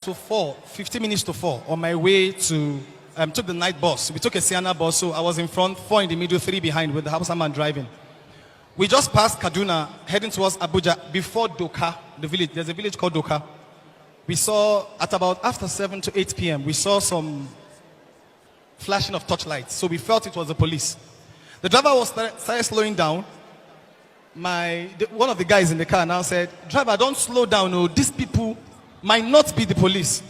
to 4, 15 minutes to 4, on my way to, took the night bus. We took a Sienna bus, so I was in front, 4 in the middle, 3 behind, with the Hausa man driving. We just passed Kaduna, heading towards Abuja, before Doka, the village. There's a village called Doka. We saw, at about after 7 to 8 p.m., we saw some flashing of torchlights, so we felt it was the police. The driver started slowing down. One of the guys in the car now said, "Driver, don't slow down, no, these people might not be the police."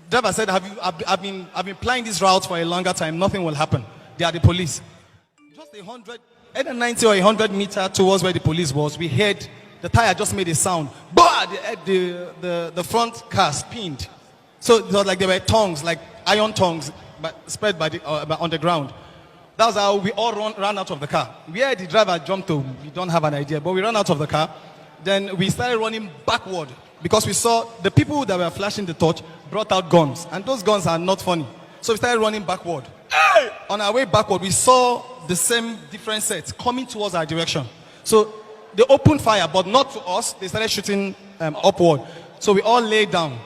Driver said, I've been plying this route for a longer time, nothing will happen. They are the police. Just 90 or 100 meters towards where the police was, we heard the tire just made a sound. Bah! The front car spinned. So it was like there were tongues, like iron tongues, but spread on the ground. That was how we all ran out of the car. Where the driver jumped to, we don't have an idea, but we ran out of the car. Then we started running backward because we saw the people that were flashing the torch brought out guns, and those guns are not funny. So we started running backward. Hey! On our way backward, we saw the same different sets coming towards our direction. So they opened fire, but not to us. They started shooting upward. So we all lay down.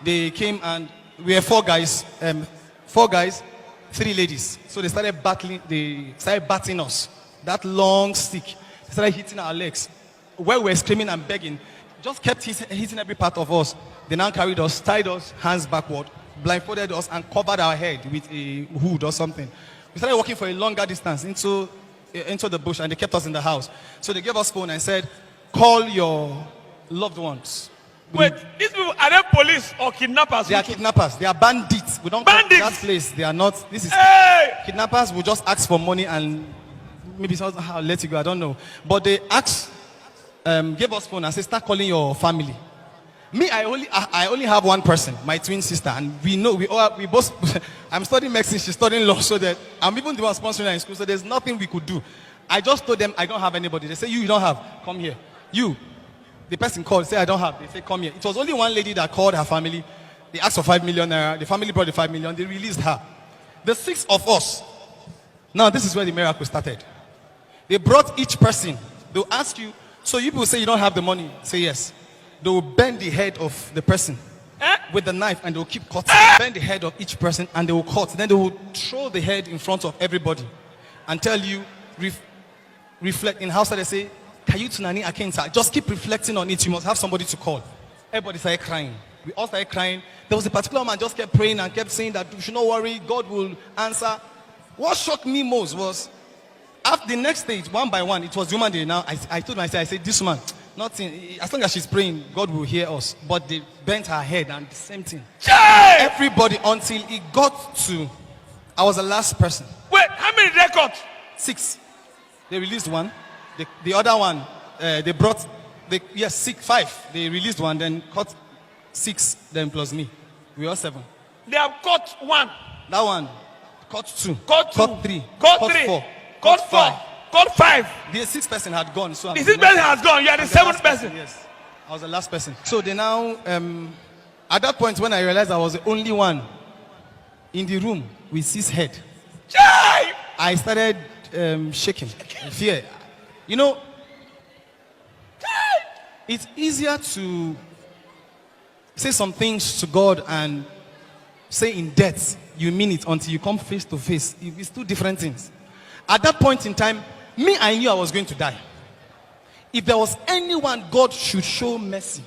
They came, and we were 4 guys, 3 ladies. So they started batting us. That long stick. They started hitting our legs. While we were screaming and begging, just kept hitting every part of us. They now carried us, tied us, hands backward, blindfolded us, and covered our head with a hood or something. We started walking for a longer distance into the bush, and they kept us in the house. So they gave us phone and said, "Call your loved ones." Wait, these people, are they police or kidnappers? They are kidnappers. They are bandits. We don't bandits. Call that place. They are not. This is kidnappers. Will just ask for money and maybe somehow let you go. I don't know. But they gave us phone and said, "Start calling your family." Me, I only have one person, my twin sister, and we both. I'm studying medicine. She's studying law, so that I'm even the one sponsoring her in school. So there's nothing we could do. I just told them I don't have anybody. They say, "You don't have. Come here. You." The person called, say, "I don't have." They say, "Come here." It was only one lady that called her family. They asked for 5 million naira. The family brought the 5 million. They released her. The 6 of us. Now, this is where the miracle started. They brought each person. They'll ask you, "So you people say you don't have the money?" Say yes. They will bend the head of the person with the knife, and they will keep cutting. Bend the head of each person, and they will cut. Then they will throw the head in front of everybody and tell you, reflect. In Hausa, they say, "Kayutunani akensa." Just keep reflecting on it. You must have somebody to call. Everybody started crying. We all started crying. There was a particular man just kept praying and kept saying that you should not worry, God will answer. What shocked me most was after the next stage, one by one, it was human day. Now I told myself, I said, "This man, nothing. As long as she's praying, God will hear us." But they bent her head, and the same thing. Everybody, until it got to, I was the last person. Wait, how many records? 6. They released 1. The other one, they brought, 5. They released 1, then cut 6, then plus me. We all 7. They have caught 1. That one, cut 2. Cut 2. Cut 3. Cut 4. Cut 4. Cut 5. The 6th person had gone. So the 6th person has gone. You are the 7th person. Yes. I was the last person. So they now, at that point when I realized I was the only one in the room with his head, I started shaking in fear. You know, it's easier to say some things to God and say in death you mean it until you come face to face. It's 2 different things. At that point in time, I knew I was going to die. If there was anyone God should show mercy,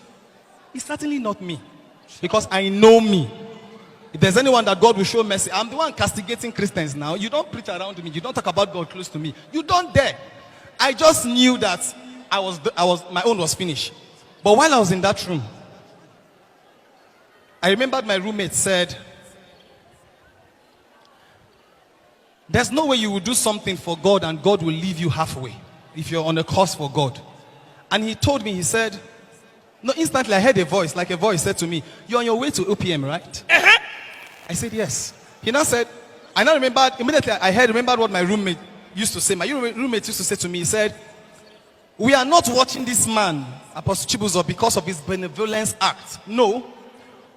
it's certainly not me. Because I know me. If there's anyone that God will show mercy, I'm the one castigating Christians now. You don't preach around me. You don't talk about God close to me. You don't dare. I just knew that my own was finished. But while I was in that room, I remembered my roommate said, "There's no way you will do something for God and God will leave you halfway if you're on a course for God." And he told me, he said, no, instantly I heard a voice, like a voice said to me, "You're on your way to OPM, right?" I said, "Yes." He now said, I now remembered, immediately I remembered what my roommate used to say. My roommate used to say to me, he said, "We are not watching this man, Apostle Chibuzo, because of his benevolence act. No,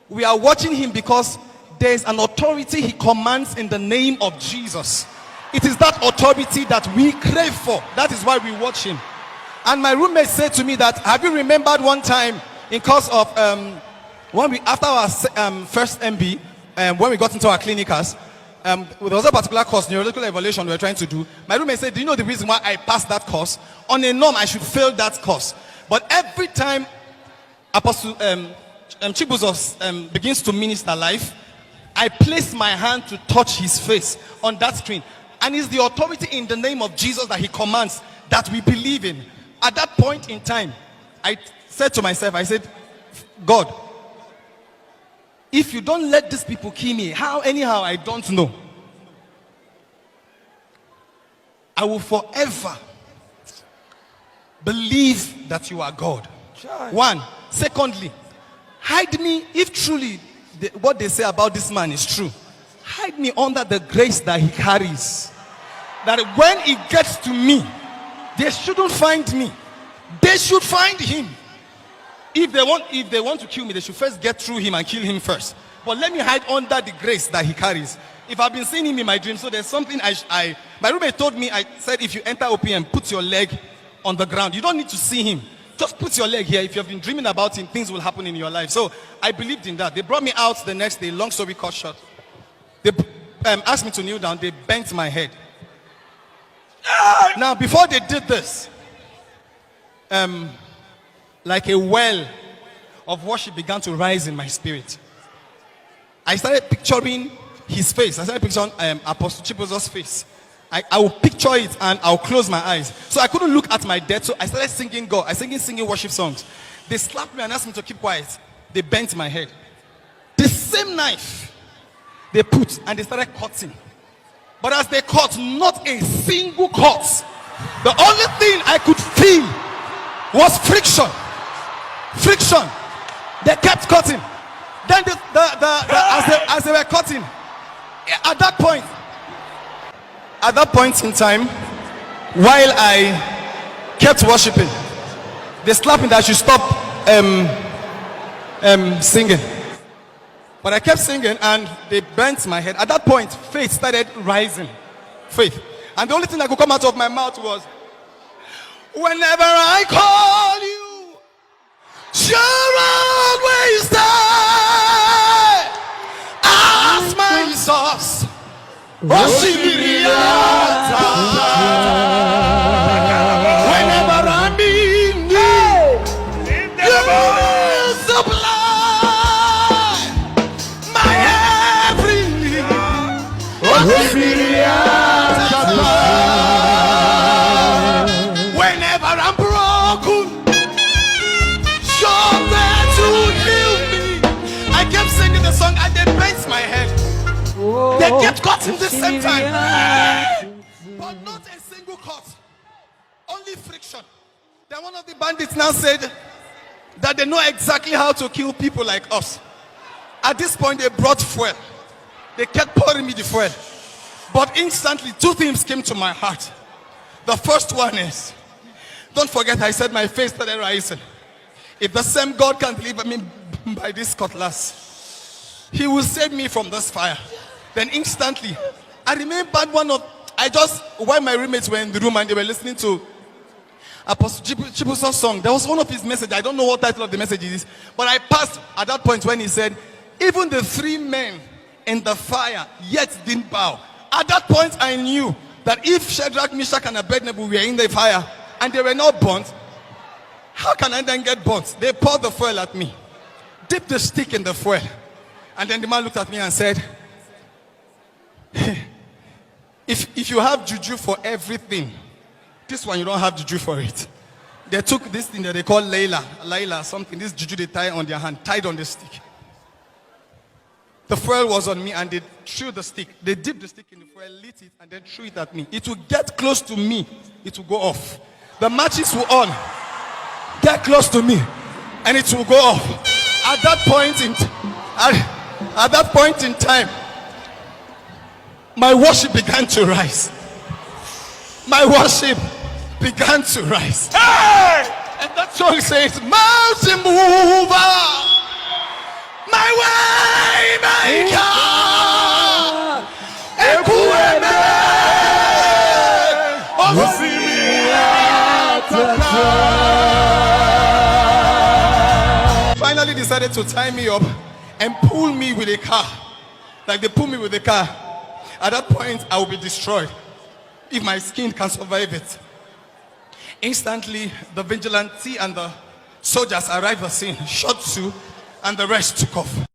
we are watching him because there is an authority he commands in the name of Jesus. It is that authority that we crave for. That is why we watch him." And my roommate said to me that, "Have you remembered one time in course of when we after our first MB, when we got into our clinicals, there was a particular course, neurological evaluation we were trying to do. My roommate said, do you know the reason why I passed that course? On a norm, I should fail that course. But every time Apostle Chibuzos begins to minister life, I place my hand to touch his face on that screen. And it's the authority in the name of Jesus that he commands that we believe in. At that point in time, I said to myself, I said, God, if you don't let these people kill me, how anyhow, I don't know. I will forever believe that you are God. One. Secondly, hide me if truly what they say about this man is true. Hide me under the grace that he carries. That when he gets to me, they shouldn't find me. They should find him. If they want to kill me, they should first get through him and kill him first. But let me hide under the grace that he carries. If I've been seeing him in my dreams, so there's something my roommate told me, I said, if you enter OPM, put your leg on the ground. You don't need to see him. Just put your leg here. If you have been dreaming about him, things will happen in your life. So I believed in that. They brought me out the next day, long story cut short. They asked me to kneel down. They bent my head. Now, before they did this, like a well of worship began to rise in my spirit. I started picturing his face. I started picturing Apostle Chibuzos' face. I will picture it and I'll close my eyes. So I couldn't look at my dead, so I started singing God. I started singing worship songs. They slapped me and asked me to keep quiet. They bent my head. The same knife they put and they started cutting. But as they cut, not a single cut. The only thing I could feel was friction. Friction. They kept cutting. Then as they were cutting, at that point in time, while I kept worshiping, they slapped me that I should stop singing. But I kept singing and they bent my head. At that point, faith started rising. Faith. And the only thing that could come out of my mouth was, whenever I call you, you're always there as my source. Whenever I'm in need, you will supply my every need. Whenever I'm broken, you're there to heal me. I kept singing the song and they bent my head. They kept cutting the same time, but not a single cut, only friction. Then one of the bandits now said that they know exactly how to kill people like us. At this point, they brought fuel. They kept pouring me the fuel, but instantly two things came to my heart. The first one is, don't forget I said my face started rising. If the same God can deliver me by this cutlass, he will save me from this fire. Then instantly, I remembered while my roommates were in the room and they were listening to Apostle Chibuzos' song, there was one of his messages. I don't know what title of the message is, but I passed at that point when he said, even the three men in the fire yet didn't bow. At that point, I knew that if Shadrach, Meshach, and Abednego were in the fire and they were not burnt, how can I then get burnt? They poured the fuel at me, dipped the stick in the fuel, and then the man looked at me and said, if you have juju for everything, this one you don't have juju for it. They took this thing that they call Layla, something, this juju they tie on their hand, tied on the stick. The fuel was on me and they threw the stick. They dipped the stick in the fuel, lit it, and then threw it at me. It would get close to me, it will go off. The matches were on, get close to me, and it will go off. At that point in time, my worship began to rise. My worship began to rise. Hey! And that song says, mountain mover, my way maker, Ekueme, Finally decided decided to tie me up and pull me with a car. Like they pull me with a car. At that point, I will be destroyed if my skin can survive it. Instantly, the vigilante and the soldiers arrived at the scene, shot two, and the rest took off.